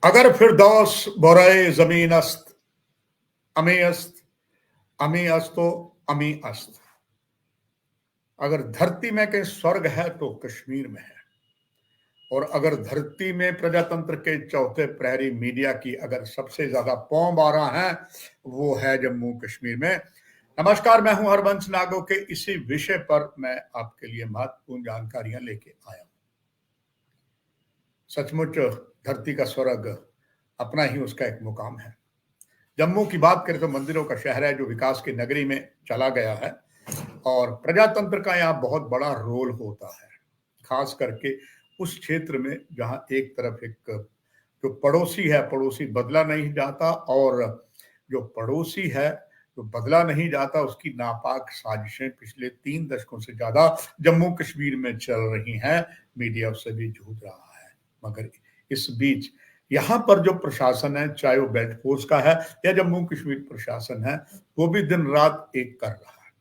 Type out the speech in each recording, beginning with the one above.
अगर फिरदौस बोराए जमीन अस्त अमी अस्त अमी अस्तो अमी अस्त। अगर धरती में कहीं स्वर्ग है तो कश्मीर में है। और अगर धरती में प्रजातंत्र के चौथे प्रहरी मीडिया की अगर सबसे ज्यादा पौ बारह है वो है जम्मू कश्मीर में। नमस्कार, मैं हूं हरबंश नागो के इसी विषय पर मैं आपके लिए महत्वपूर्ण जानकारियां लेके आया हूं। सचमुच धरती का स्वर्ग अपना ही उसका एक मुकाम है। जम्मू की बात करें तो मंदिरों का शहर है जो विकास की नगरी में चला गया है और प्रजातंत्र का यहाँ बहुत बड़ा रोल होता है, खास करके उस क्षेत्र में जहां एक तरफ एक जो पड़ोसी है, पड़ोसी बदला नहीं जाता और जो पड़ोसी है जो बदला नहीं जाता उसकी नापाक साजिशें पिछले 3 दशकों से ज्यादा जम्मू कश्मीर में चल रही हैं। मीडिया उससे भी जूझ रहा है, मगर इस बीच यहाँ पर जो प्रशासन है, चाहे वो बेल्ट फोर्स का है या जम्मू कश्मीर प्रशासन है, वो भी दिन रात एक कर रहा है।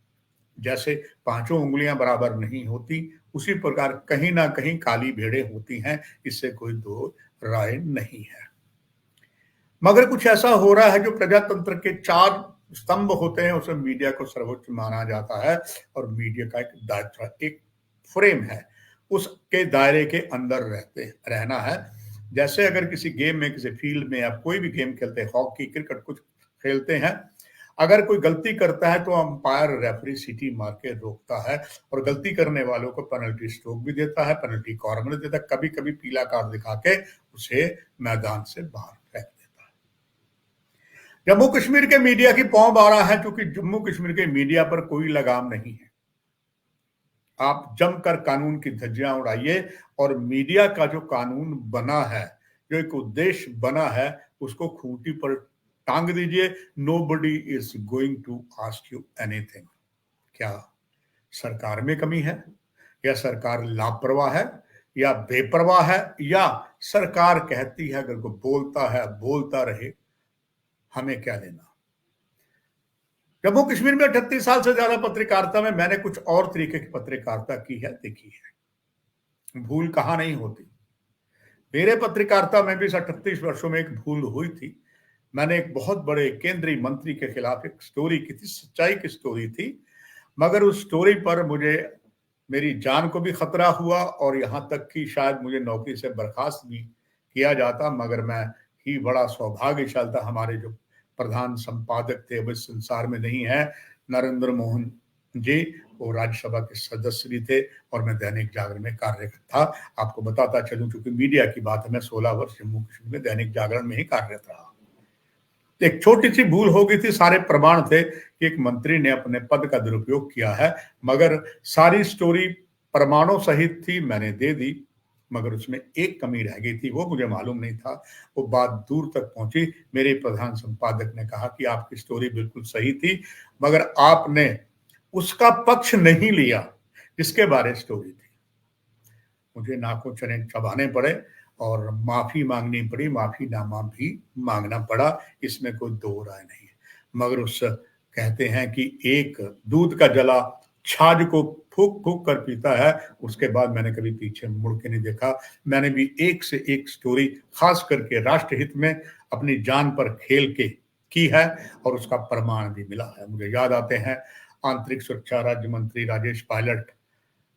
जैसे पांचों उंगलियां बराबर नहीं होती, उसी प्रकार कहीं ना कहीं काली भेड़ें होती हैं, इससे कोई दो राय नहीं है। मगर कुछ ऐसा हो रहा है जो प्रजातंत्र के चार स्तंभ होते हैं उसमें मीडिया को सर्वोच्च माना जाता है और मीडिया का एक दायरा, एक फ्रेम है, उसके दायरे के अंदर रहना है। जैसे अगर किसी गेम में, किसी फील्ड में आप कोई भी गेम खेलते हैं, हॉकी क्रिकेट कुछ खेलते हैं, अगर कोई गलती करता है तो अंपायर रेफरी सीटी मार के रोकता है और गलती करने वालों को पेनल्टी स्ट्रोक भी देता है, पेनल्टी कॉर्नर देता है, कभी कभी पीला कार्ड दिखा के उसे मैदान से बाहर फेंक देता है। जम्मू कश्मीर के मीडिया की पौ बारह है क्योंकि जम्मू कश्मीर के मीडिया पर कोई लगाम नहीं है। आप जमकर कानून की धज्जियां उड़ाइए और मीडिया का जो कानून बना है, जो एक उद्देश्य बना है, उसको खूंटी पर टांग दीजिए। Nobody is going to ask you anything. क्या सरकार में कमी है, या सरकार लापरवाह है, या बेपरवाह है, या सरकार कहती है अगर कोई बोलता है बोलता रहे, हमें क्या लेना। जम्मू कश्मीर में 38 साल से ज्यादा पत्रकारिता में मैंने कुछ और तरीके की पत्रकारिता की है, देखी है। भूल कहां नहीं होती। मेरे पत्रकारिता में भी 38 वर्षों में एक भूल हुई थी। मैंने एक बहुत बड़े केंद्रीय मंत्री के खिलाफ एक स्टोरी की थी, सच्चाई की स्टोरी थी, मगर उस स्टोरी पर मुझे मेरी जान को भी खतरा हुआ और यहां तक कि शायद मुझे नौकरी से बर्खास्त भी किया जाता, मगर मैं ही बड़ा सौभाग्यशाली था। हमारे जो प्रधान संपादक थे वो इस संसार में नहीं है, नरेंद्र मोहन जी, वो राज्यसभा के सदस्य भी थे और मैं दैनिक जागरण में कार्यरत था। आपको बताता चलूं, क्योंकि मीडिया की बात है, मैं 16 वर्ष जम्मू कश्मीर में दैनिक जागरण में ही कार्यरत रहा। एक छोटी सी भूल हो गई थी, सारे प्रमाण थे कि एक मंत्री ने अपने पद का दुरुपयोग किया है, मगर सारी स्टोरी प्रमाणों सहित थी, मैंने दे दी, मगर उसमें एक कमी रह गई थी, वो मुझे मालूम नहीं था। वो बात दूर तक पहुंची। मेरे प्रधान संपादक ने कहा कि आपकी स्टोरी बिल्कुल सही थी, मगर आपने उसका पक्ष नहीं लिया जिसके बारे स्टोरी थी। मुझे नाकों चने चबाने पड़े और माफी मांगनी पड़ी, माफीनामा भी मांगना पड़ा, इसमें कोई दो राय नहीं है। मगर उस कहते हैं कि एक दूध का जला छाछ को फूक फूक कर पीता है, उसके बाद मैंने कभी पीछे मुड़ के नहीं देखा। मैंने भी एक से एक स्टोरी, खास करके राष्ट्रहित में अपनी जान पर खेल के की है और उसका प्रमाण भी मिला है। मुझे याद आते हैं आंतरिक सुरक्षा राज्य मंत्री राजेश पायलट,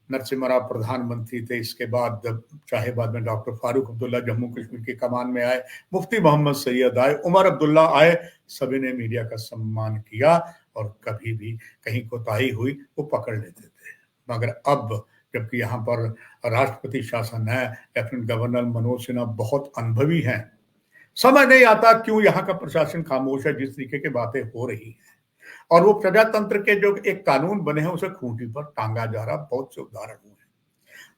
नरसिम्हा राव प्रधानमंत्री थे, इसके बाद चाहे बाद में डॉक्टर फारूक अब्दुल्ला जम्मू कश्मीर की कमान में आए, मुफ्ती मोहम्मद सैयद आए, उमर अब्दुल्ला आए, सभी ने मीडिया का सम्मान किया और कभी भी कहीं कोताही हुई वो पकड़ लेते थे। मगर अब जबकि यहाँ पर राष्ट्रपति शासन है, लेफ्टिनेंट गवर्नर मनोज सिन्हा बहुत अनुभवी हैं, समझ नहीं आता क्यों यहाँ का प्रशासन खामोश है जिस तरीके की बातें हो रही है। और वो प्रजातंत्र के जो एक कानून बने हैं उसे खूंटी पर टांगा जा रहा। बहुत से उदाहरण हुए हैं।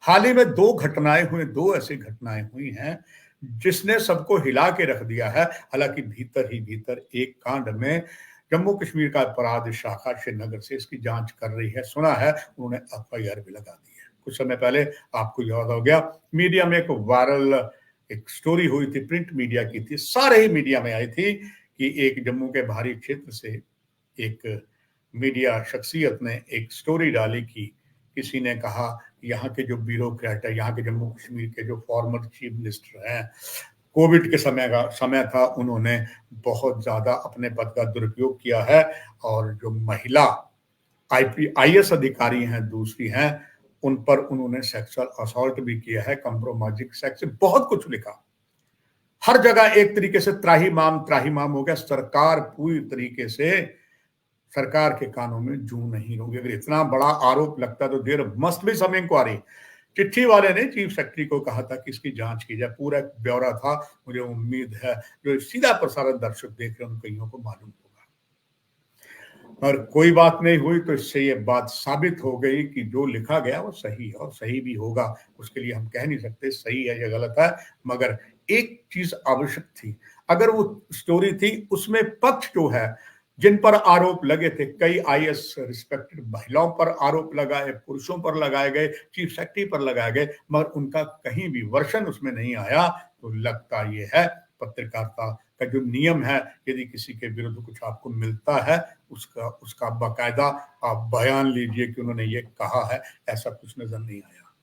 हाल ही में दो ऐसी घटनाएं हुई हैं जिसने सबको हिला के रख दिया है। हालांकि भीतर ही भीतर एक कांड में जम्मू कश्मीर का अपराध शाखा श्रीनगर से इसकी जांच कर रही है। सुना है उन्होंने एफआईआर भी लगा दी है। कुछ समय पहले आपको याद हो गया, मीडिया में एक वायरल एक स्टोरी हुई थी, प्रिंट मीडिया की थी, सारे ही मीडिया में आई थी कि एक जम्मू के बाहरी क्षेत्र से एक मीडिया शख्सियत ने एक स्टोरी डाली कि किसी ने कहा यहाँ के जो ब्यूरोक्रेट है, यहाँ के जम्मू कश्मीर के जो फॉर्मर चीफ मिनिस्टर हैं, कोविड के समय था, उन्होंने बहुत ज्यादा अपने पद का दुरुपयोग किया है। और जो महिला आईएएस अधिकारी हैं, दूसरी हैं, उन पर उन्होंने सेक्सुअल असॉल्ट भी किया है, कंप्रोमाइजिंग सेक्स, बहुत कुछ लिखा। हर जगह एक तरीके से त्राहिमाम हो गया। सरकार पूरी तरीके से, सरकार के कानों में जूं नहीं होगी। अगर इतना बड़ा आरोप लगता तो there must be some inquiry. चिट्ठी वाले ने चीफ सेक्रेटरी को कहा था कि इसकी जांच की जाए, पूरा ब्यौरा था। मुझे उम्मीद है जो सीधा प्रसारण दर्शक देख रहे हैं उन कईयों को मालूम होगा। और कोई बात नहीं हुई तो इससे ये बात साबित हो गई कि जो लिखा गया वो सही है, और सही भी होगा। उसके लिए हम कह नहीं सकते सही है या गलत है, मगर एक चीज आवश्यक थी। अगर वो स्टोरी थी उसमें पक्ष जो है, जिन पर आरोप लगे थे, कई आईएएस रिस्पेक्टेड महिलाओं पर आरोप लगाए, पुरुषों पर लगाए गए, चीफ सेक्रेटरी पर लगाए गए, मगर उनका कहीं भी वर्षन उसमें नहीं आया। तो लगता ये है पत्रकारिता का जो नियम है, यदि किसी के विरुद्ध कुछ आपको मिलता है, उसका उसका बाकायदा आप बयान लीजिए कि उन्होंने ये कहा है। ऐसा कुछ नजर नहीं आया,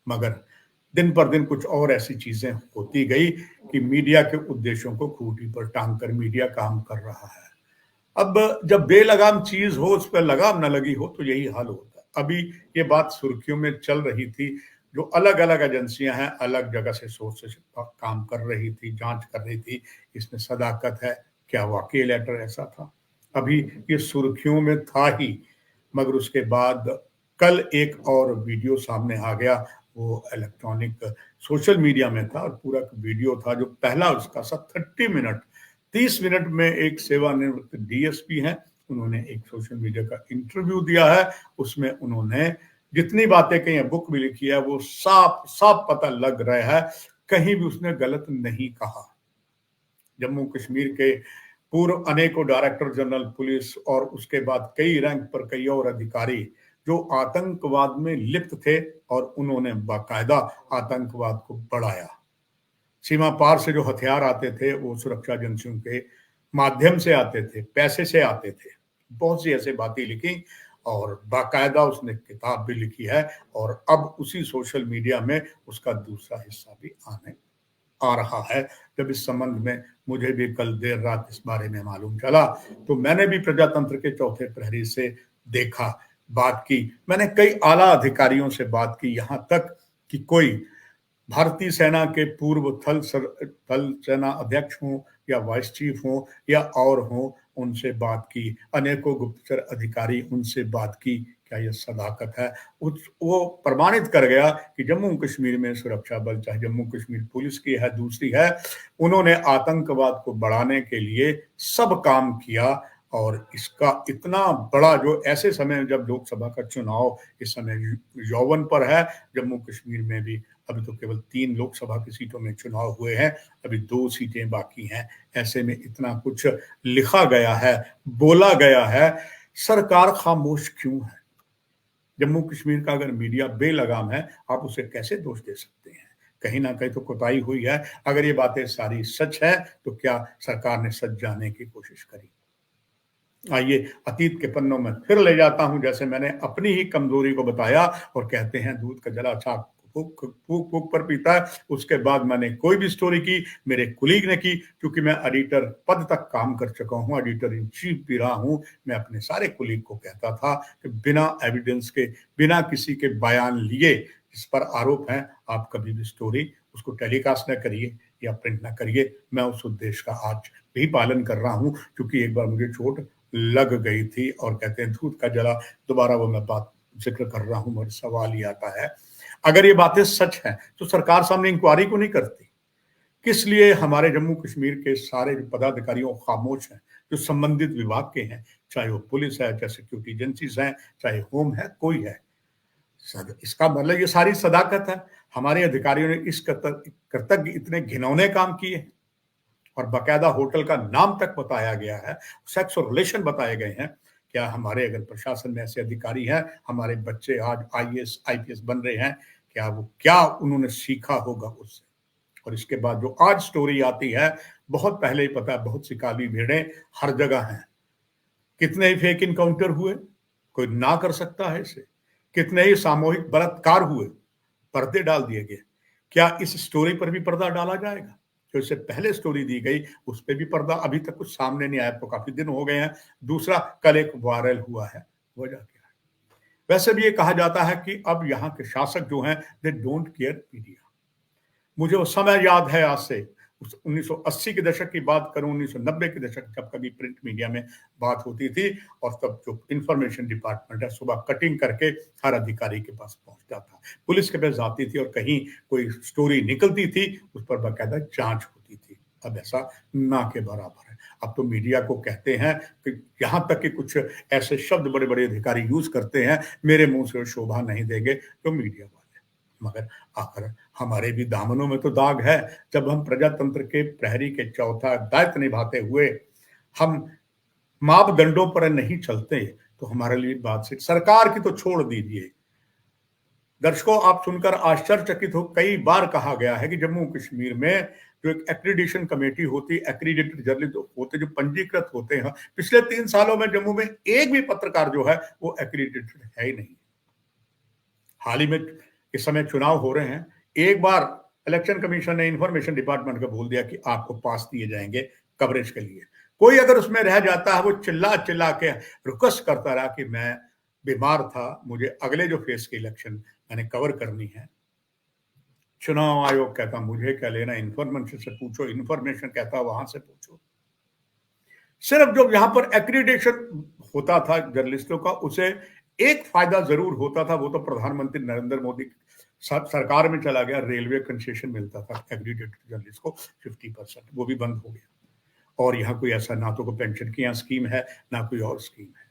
मगर दिन पर दिन कुछ और ऐसी चीजें होती गई कि मीडिया के उद्देश्यों को खूंटी पर टांग कर मीडिया काम कर रहा है। अब जब बेलगाम चीज हो, उस पर लगाम न लगी हो, तो यही हाल होता है। अभी ये बात सुर्खियों में चल रही थी, जो अलग अलग एजेंसियां हैं, अलग जगह से सोर्स से काम कर रही थी, जांच कर रही थी, इसमें सदाकत है, क्या वाकई लेटर ऐसा था। अभी ये सुर्खियों में था ही, मगर उसके बाद कल एक और वीडियो सामने आ गया। वो इलेक्ट्रॉनिक सोशल मीडिया में था, और पूरा वीडियो था जो पहला उसका 30 मिनट, 30 मिनट में एक सेवानिवृत्त डीएसपी हैं, उन्होंने एक सोशल मीडिया का इंटरव्यू दिया है। उसमें उन्होंने जितनी बातें कही हैं, बुक भी लिखी है, वो साफ साफ पता लग रहा है, कहीं भी उसने गलत नहीं कहा। जम्मू कश्मीर के पूर्व अनेकों डायरेक्टर जनरल पुलिस और उसके बाद कई रैंक पर कई और अधिकारी जो आतंकवाद में लिप्त थे, और उन्होंने बाकायदा आतंकवाद को बढ़ाया। सीमा पार से जो हथियार आते थे वो सुरक्षा एजेंसियों के माध्यम से आते थे, पैसे से आते थे। बहुत सी ऐसी बातें लिखी, और बाकायदा उसने किताब भी लिखी है, और अब उसी सोशल मीडिया में उसका दूसरा हिस्सा भी आने आ रहा है। जब इस संबंध में मुझे भी कल देर रात इस बारे में मालूम चला, तो मैंने भी प्रजातंत्र के चौथे प्रहरी से देखा, बात की। मैंने कई आला अधिकारियों से बात की, यहां तक कि कोई भारतीय सेना के पूर्व थल सेना अध्यक्ष हों या वाइस चीफ हों या और हों, उनसे बात की। अनेकों गुप्तचर अधिकारी, उनसे बात की। क्या यह सदाकत है? वो प्रमाणित कर गया कि जम्मू कश्मीर में सुरक्षा बल, चाहे जम्मू कश्मीर पुलिस की है, दूसरी है, उन्होंने आतंकवाद को बढ़ाने के लिए सब काम किया। और इसका इतना बड़ा, जो ऐसे समय जब लोकसभा का चुनाव इस समय यौवन पर है, जम्मू कश्मीर में भी अभी तो केवल 3 लोकसभा की सीटों में चुनाव हुए हैं, अभी 2 सीटें बाकी हैं। ऐसे में इतना कुछ लिखा गया है, बोला गया है, सरकार खामोश क्यों है? जम्मू कश्मीर का अगर मीडिया बेलगाम है, आप उसे कैसे दोष दे सकते हैं? कहीं ना कहीं तो कोताही हुई है। अगर ये बातें सारी सच है, तो क्या सरकार ने सच जानने की कोशिश करी? आइए अतीत के पन्नों में फिर ले जाता हूं, जैसे मैंने अपनी ही कमजोरी को बताया। और कहते हैं दूध का जला छाप फूक फूक फूक पर पीता है। उसके बाद मैंने कोई भी स्टोरी की, मेरे कुलीग ने की, क्योंकि मैं एडिटर पद तक काम कर चुका हूं, एडिटर इन चीफ भी रहा हूं। मैं अपने सारे कुलीग को कहता था कि बिना एविडेंस के, बिना किसी के बयान लिए जिस पर आरोप है, आप कभी भी स्टोरी उसको टेलीकास्ट न करिए या प्रिंट न करिए। मैं उस उद्देश्य का आज भी पालन कर रहा हूं, क्योंकि एक बार मुझे चोट लग गई थी। और कहते हैं दूध का जला, दोबारा वो मैं बात जिक्र कर रहा हूं, मगर सवाल ये आता है, अगर ये बातें सच हैं तो सरकार सामने इंक्वायरी को नहीं करती? किस लिए हमारे जम्मू कश्मीर के सारे पदाधिकारियों खामोश हैं, जो संबंधित विभाग के हैं, चाहे वो पुलिस है, चाहे सिक्योरिटी एजेंसीज हैं, चाहे होम है, कोई है? इसका मतलब ये सारी सदाकत है। हमारे अधिकारियों ने इस कृतज्ञ इतने घिनौने काम किए हैं, और बाकायदा होटल का नाम तक बताया गया है, सेक्स और रिलेशन बताए गए हैं। क्या हमारे अगर प्रशासन में ऐसे अधिकारी हैं, हमारे बच्चे आज आईएएस आईपीएस बन रहे हैं, क्या उन्होंने सीखा होगा उससे? और इसके बाद जो आज स्टोरी आती है, बहुत पहले ही पता है, बहुत सी काली भेड़ें हर जगह हैं। कितने ही फेक इनकाउंटर हुए, कोई ना कर सकता है इसे? कितने ही सामूहिक बलात्कार हुए, पर्दे डाल दिए गए। क्या इस स्टोरी पर भी पर्दा डाला जाएगा? जो इससे पहले स्टोरी दी गई उस पे भी पर्दा अभी तक कुछ सामने नहीं आया, तो काफी दिन हो गए हैं। दूसरा, कल एक वायरल हुआ है, वजह क्या है? वैसे भी ये कहा जाता है कि अब यहाँ के शासक जो हैं, दे डोंट केयर मीडिया। मुझे वो समय याद है, आज से 1980 के दशक की बात करूं, 1990 के दशक, जब कभी प्रिंट मीडिया में बात होती थी और तब जो इंफॉर्मेशन डिपार्टमेंट है सुबह कटिंग करके हर अधिकारी के पास पहुंचता था, पुलिस के पास जाती थी और कहीं कोई स्टोरी निकलती थी उस पर बाकायदा जांच होती थी। अब ऐसा ना के बराबर है। अब तो मीडिया को कहते हैं कि यहाँ तक कि कुछ ऐसे शब्द बड़े बड़े अधिकारी यूज करते हैं, मेरे मुंह से शोभा नहीं देंगे तो मीडिया वाले, मगर आखिर हमारे भी दामनों में तो दाग है। जब हम प्रजातंत्र के प्रहरी के चौथा दायित्व निभाते हुए हम मापदंडों पर नहीं चलते तो हमारे लिए बात से सरकार की तो छोड़ दीजिए। दर्शकों, आप सुनकर आश्चर्यचकित हो, कई बार कहा गया है कि जम्मू कश्मीर में जो एक एक्रीडिशन कमेटी होती, एक्रीडेटेड जर्नलिस्ट होते जो पंजीकृत होते हैं, पिछले 3 सालों में जम्मू में एक भी पत्रकार जो है वो एक्रीडेटेड है ही नहीं। हाल ही में इस समय चुनाव हो रहे हैं, एक बार इलेक्शन कमीशन ने इंफॉर्मेशन डिपार्टमेंट को बोल दिया कि आपको पास दिए जाएंगे कवरेज के लिए। कोई अगर उसमें रह जाता है, वो चिल्ला चिल्ला के रिक्वेस्ट करता रहा कि मैं बीमार था, मुझे अगले जो फेज के इलेक्शन मैंने कवर करनी है। चुनाव आयोग कहता मुझे क्या लेना, इंफॉर्मेशन से पूछो, इंफॉर्मेशन कहता वहां से पूछो। सिर्फ जो यहां पर एक्रीडेशन होता था जर्नलिस्टों का, उसे एक फायदा जरूर होता था, वो तो प्रधानमंत्री नरेंद्र मोदी सरकार में चला गया, रेलवे कंसेशन मिलता था एक्रीडेटेड जर्नलिस्ट को 50%, वो भी बंद हो गया। और यहाँ कोई ऐसा ना तो कोई पेंशन की यहाँ स्कीम है ना कोई और स्कीम है,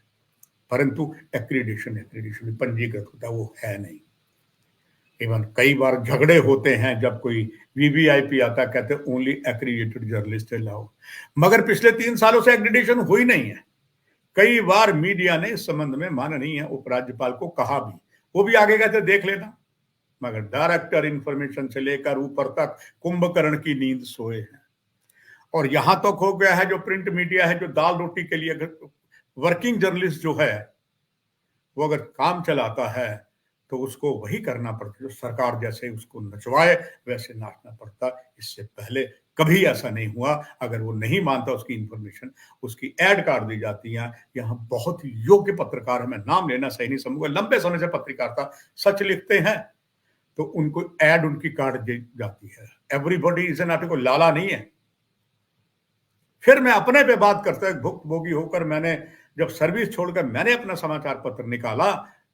परंतु एक्रीडेशन पंजीकृत होता है, वो है नहीं। इवन कई बार झगड़े होते हैं जब कोई वीवीआईपी आता, कहते ओनली एक्रीडेटेड जर्नलिस्ट लाओ, मगर पिछले 3 सालों से एक्रीडेशन हुई नहीं है। कई बार मीडिया ने इस संबंध में माननीय उपराज्यपाल को कहा भी, वो भी आगे कहते देख लेना, मगर डायरेक्टर इंफॉर्मेशन से लेकर ऊपर तक कुंभकर्ण की नींद सोए हैं। और यहां तक हो गया है, जो प्रिंट मीडिया है, जो दाल रोटी के लिए वर्किंग जर्नलिस्ट जो है, वो अगर काम चलाता है तो उसको वही करना पड़ता, जो सरकार जैसे उसको नचवाए वैसे नाचना पड़ता। इससे पहले कभी ऐसा नहीं हुआ। अगर वो नहीं मानता उसकी इंफॉर्मेशन, उसकी एड काट दी जाती है। यहाँ बहुत योग्य पत्रकार है, मैं नाम लेना सही नहीं समझूंगा, लंबे समय से पत्रकारिता सच लिखते हैं तो उनको एड उनकी काट दी जाती है। एवरीबॉडी इज एन आर्टिकल, लाला नहीं है। फिर मैं अपने पे बात करता है, भुक्तभोगी होकर मैंने जब सर्विस छोड़कर मैंने अपना समाचार पत्र निकाला,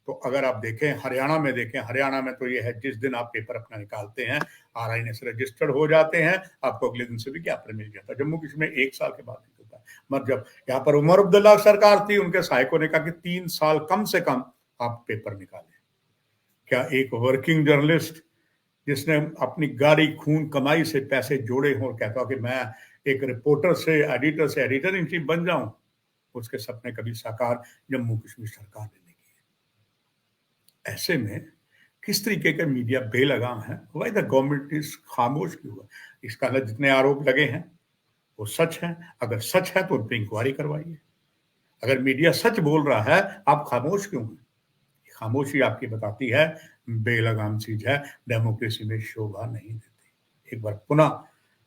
तो अगर आप देखें हरियाणा में, देखें हरियाणा में तो ये है, जिस दिन आप पेपर अपना निकालते हैं आरआईएन से रजिस्टर्ड हो जाते हैं, आपको अगले दिन से भी विज्ञापन मिल जाता है। जम्मू कश्मीर में 1 साल के बाद निकलता है। मगर जब यहाँ पर उमर अब्दुल्ला सरकार थी, उनके सहायकों ने कहा कि 3 साल कम से कम आप पेपर निकालें। क्या एक वर्किंग जर्नलिस्ट जिसने अपनी गाड़ी खून कमाई से पैसे जोड़े हों और कहता हो कि मैं एक रिपोर्टर से एडिटर इन चीफ बन जाऊं, उसके सपने कभी साकार जम्मू कश्मीर सरकार ने नहीं किए। ऐसे में किस तरीके का मीडिया बेलगाम है? वाई द गवर्नमेंट इज खामोश क्यों हुआ? इसका जितने आरोप लगे हैं वो सच है। अगर सच है तो उन पर इंक्वायरी करवाइए। अगर मीडिया सच बोल रहा है, आप खामोश क्यों हैं? खामोशी आपकी बताती है बेलगाम चीज है, डेमोक्रेसी में शोभा नहीं देती। एक बार पुनः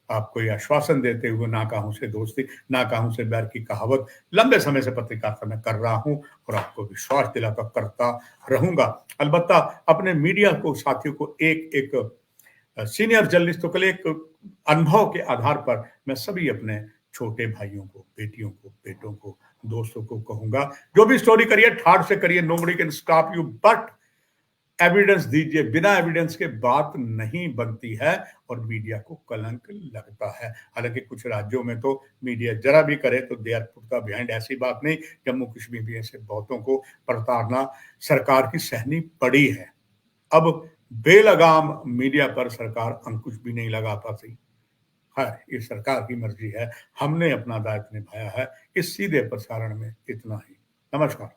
आपको यह आश्वासन देते हुए, नाकाहों से दोस्ती नाकाहों से बैर की कहावत लंबे समय से पत्रकारिता में कर रहा हूं और आपको विश्वास दिलाता करता रहूंगा। अलबत्ता अपने मीडिया को साथियों को एक सीनियर जर्नलिस्टों के लिए एक अनुभव के आधार पर मैं सभी अपने छोटे भाइयों को, बेटियों को, बेटों को, दोस्तों को कहूंगा, जो भी स्टोरी करिए ठाट से करिए, nobody can stop you, but evidence दीजिए। बिना एविडेंस के बात नहीं बनती है और मीडिया को कलंक लगता है। हालांकि कुछ राज्यों में तो मीडिया जरा भी करे तो दे आर पुट्टा बिहाइंड, ऐसी बात नहीं। जम्मू कश्मीर में ऐसे बहुतों को प्रताड़ना सरकार की सहनी पड़ी है। अब बेलगाम मीडिया पर सरकार अंकुश भी नहीं लगा पाती है, ये सरकार की मर्जी है। हमने अपना दायित्व निभाया है। इस सीधे प्रसारण में इतना ही। नमस्कार।